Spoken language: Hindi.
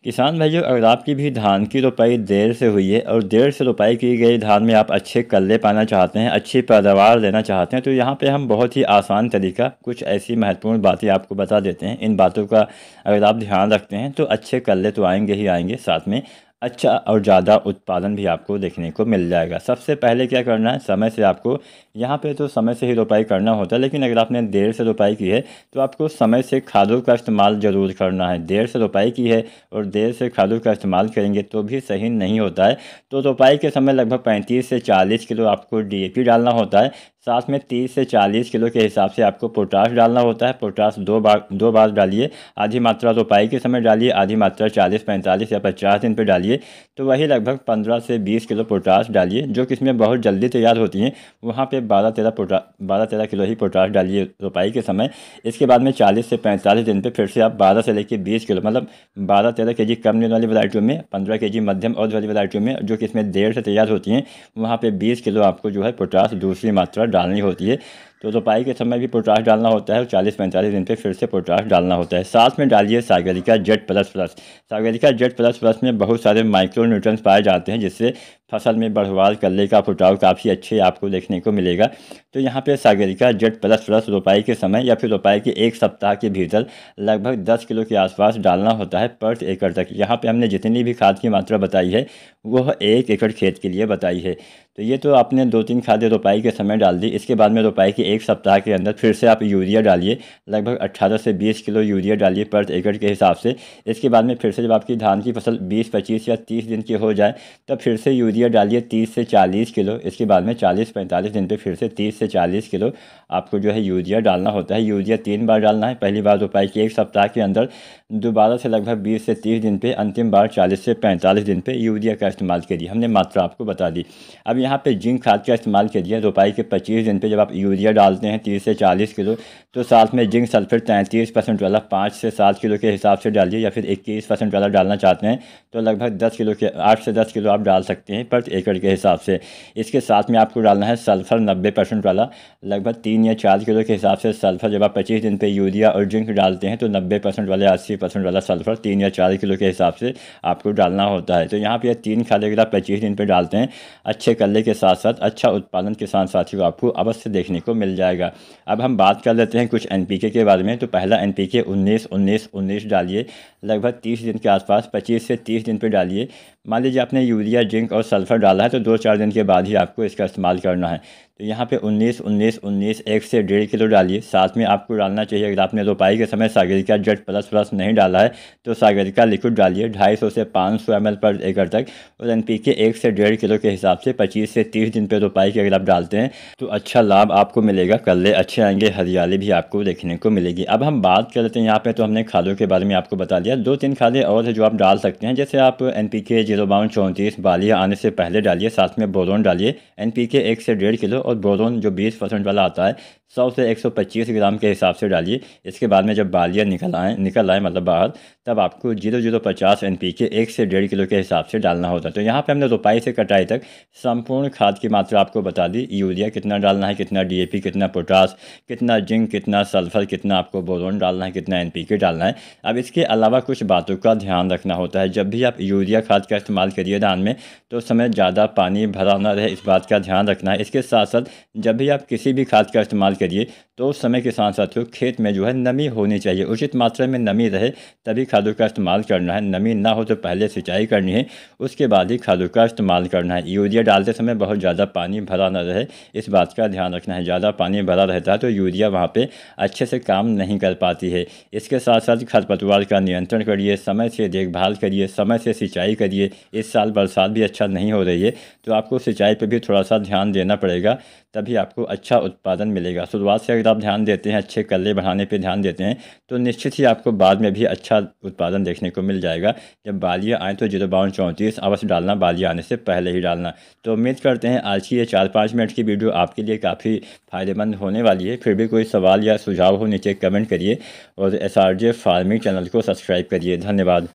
किसान भाइयों, अगर आपकी भी धान की रोपाई देर से हुई है और देर से रोपाई की गई धान में आप अच्छे कल्ले पाना चाहते हैं, अच्छी पैदावार लेना चाहते हैं, तो यहाँ पे हम बहुत ही आसान तरीका कुछ ऐसी महत्वपूर्ण बातें आपको बता देते हैं। इन बातों का अगर आप ध्यान रखते हैं तो अच्छे कल्ले तो आएंगे ही आएंगे, साथ में अच्छा और ज़्यादा उत्पादन भी आपको देखने को मिल जाएगा। सबसे पहले क्या करना है, समय से आपको यहाँ पे तो समय से ही रोपाई करना होता है, लेकिन अगर आपने देर से रोपाई की है तो आपको समय से खादों का इस्तेमाल ज़रूर करना है। देर से रोपाई की है और देर से खादों का इस्तेमाल करेंगे तो भी सही नहीं होता है। तो रोपाई के समय लगभग 35 से 40 किलो आपको डीएपी डालना होता है। साथ में 30 से 40 किलो के हिसाब से आपको पोटाश डालना होता है। पोटाश दो बार डालिए। आधी मात्रा रोपाई के समय डालिए, आधी मात्रा 40, 45 या 50 दिन पे डालिए। तो वही लगभग 15 से 20 किलो पोटाश डालिए, जो कि इसमें बहुत जल्दी तैयार होती हैं। वहाँ पे 12-13 किलो ही पोटाश डालिए रोपाई के समय। इसके बाद में 40 से 45 दिन पे फिर से आप 12 से लेकर 20 किलो, मतलब 12-13 केजी कम दिन वाली वैरायटियों में, 15 केजी मध्यम और वाली वैरायटियों में जो कि इसमें देर से तैयार होती हैं, वहाँ पे 20 किलो आपको जो है पोटाश दूसरी मात्रा डालनी होती है। तो रोपाई के समय भी पोटाश डालना होता है और 40-45 दिन पे फिर से पोटाश डालना होता है। साथ में डालिए Sagarika Z plus plus. Sagarika Z plus plus में बहुत सारे माइक्रो न्यूट्रंस पाए जाते हैं, जिससे फसल में बढ़वार कल्ले का फुटाव काफ़ी अच्छे आपको देखने को मिलेगा। तो यहाँ पे सागरिका जेड प्लस प्लस रोपाई के समय या फिर रोपाई के एक सप्ताह के भीतर लगभग 10 किलो के आसपास डालना होता है पर एकड़ तक। यहाँ पे हमने जितनी भी खाद की मात्रा बताई है वह 1 एकड़ खेत के लिए बताई है। तो ये तो आपने 2-3 खादें रोपाई के समय डाल दी। इसके बाद में रोपाई के एक सप्ताह के अंदर फिर से आप यूरिया डालिए। लगभग 18 से 20 किलो यूरिया डालिए पर एकड़ के हिसाब से। इसके बाद में फिर से जब आपकी धान की फसल 20, 25 या 30 दिन की हो जाए तब फिर से यूरिया डालिए 30 से 40 किलो। इसके बाद में 40-45 दिन पे फिर से 30 से 40 किलो आपको जो है यूरिया डालना होता है। यूरिया 3 बार डालना है, पहली बार रोपाई के एक सप्ताह के अंदर, दोबारा से लगभग 20 से 30 दिन पे, अंतिम बार 40 से 45 दिन पे यूरिया का इस्तेमाल करिए। हमने मात्रा आपको बता दी। अब यहाँ पे जिंक खाद का इस्तेमाल करिए। रोपाई के 25 दिन पे जब आप यूरिया डालते हैं 30 से 40 किलो, तो साथ में जिंक सल्फेट 33% वाला 5 से 7 किलो के हिसाब से डालिए, या फिर 21% वाला डालना चाहते हैं तो लगभग 10 किलो के 8 से 10 किलो आप डाल सकते हैं पर एकड़ के हिसाब से। इसके साथ में आपको डालना है सल्फर 90% वाला, लगभग 3 या 4 किलो के हिसाब से सल्फर। जब आप 25 दिन पे यूरिया और जिंक डालते हैं तो 90% वाले 80% वाला सल्फर 3 या 4 किलो के हिसाब से आपको डालना होता है। तो यहाँ पे 3 खादें अगर आप 25 दिन पे डालते हैं, अच्छे कल्ले के साथ साथ अच्छा उत्पादन किसान साथियों आपको अवश्य देखने को मिल जाएगा। अब हम बात कर लेते हैं कुछ एनपीके के बारे में। तो पहला एनपीके 19-19-19 डालिए, लगभग 30 दिन के आसपास, 25 से 30 दिन पे डालिए। मान लीजिए आपने यूरिया, जिंक और सल्फर डाला है तो 2-4 दिन के बाद ही आपको इसका इस्तेमाल करना है। तो यहाँ पे 19-19-19 1 से 1.5 किलो डालिए। साथ में आपको डालना चाहिए, अगर आपने रोपाई के समय सागरिका जेड प्लस प्लस नहीं डाला है तो सागरिका लिक्विड डालिए 250 से 500 ml पर एकड़ तक। और एनपीके 1 से 1.5 किलो के हिसाब से 25 से 30 दिन पे रोपाई के अगर आप डालते हैं तो अच्छा लाभ आपको मिलेगा, कल्ले अच्छे आएंगे, हरियाली भी आपको देखने को मिलेगी। अब हम बात कर लेते हैं, यहाँ पे तो हमने खादों के बारे में आपको बता दिया। 2-3 खादें और है जो आप डाल सकते हैं, जैसे आप एनपीके 052-34 बालियाँ आने से पहले डालिए। साथ में बोरोन डालिए, एनपीके 1 से 1.5 किलो और बोरोन जो 20% वाला आता है 100 से 125 ग्राम के हिसाब से डालिए। इसके बाद में जब बालियाँ निकल आए मतलब बाहर, तब आपको 0050 एनपीके 1 से 1.5 किलो के हिसाब से डालना होता है। तो यहाँ पे हमने रोपाई से कटाई तक संपूर्ण खाद की मात्रा आपको बता दी। यूरिया कितना डालना है, कितना डीएपी, कितना पोटास, कितना जिंक, कितना सल्फर, कितना आपको बोरोन डालना है, कितना एनपीके डालना है। अब इसके अलावा कुछ बातों का ध्यान रखना होता है। जब भी आप यूरिया खाद का इस्तेमाल करिए धान में तो उस समय ज़्यादा पानी भरा ना रहे, इस बात का ध्यान रखना है। इसके साथ साथ जब भी आप किसी भी खाद का इस्तेमाल करिए तो उस समय के साथ साथियों खेत में जो है नमी होनी चाहिए, उचित मात्रा में नमी रहे तभी खादों का इस्तेमाल करना है। नमी ना हो तो पहले सिंचाई करनी है, उसके बाद ही खादों का इस्तेमाल करना है। यूरिया डालते समय बहुत ज़्यादा पानी भरा ना रहे, इस बात का ध्यान रखना है। ज़्यादा पानी भरा रहता है तो यूरिया वहाँ पे अच्छे से काम नहीं कर पाती है। इसके साथ साथ खरपतवार का नियंत्रण करिए, समय से देखभाल करिए, समय से सिंचाई करिए। इस साल बरसात भी अच्छा नहीं हो रही है तो आपको सिंचाई पर भी थोड़ा सा ध्यान देना पड़ेगा, तभी आपको अच्छा उत्पादन मिलेगा। शुरुआत से अगर आप ध्यान देते हैं, अच्छे कल्ले बढ़ाने पे ध्यान देते हैं तो निश्चित ही आपको बाद में भी अच्छा उत्पादन देखने को मिल जाएगा। जब बालियाँ आएँ तो 052-34 अवश्य डालना, बालियाँ आने से पहले ही डालना। तो उम्मीद करते हैं आज की ये 4-5 मिनट की वीडियो आपके लिए काफ़ी फ़ायदेमंद होने वाली है। फिर भी कोई सवाल या सुझाव हो नीचे कमेंट करिए और SRJ फार्मिंग चैनल को सब्सक्राइब करिए। धन्यवाद।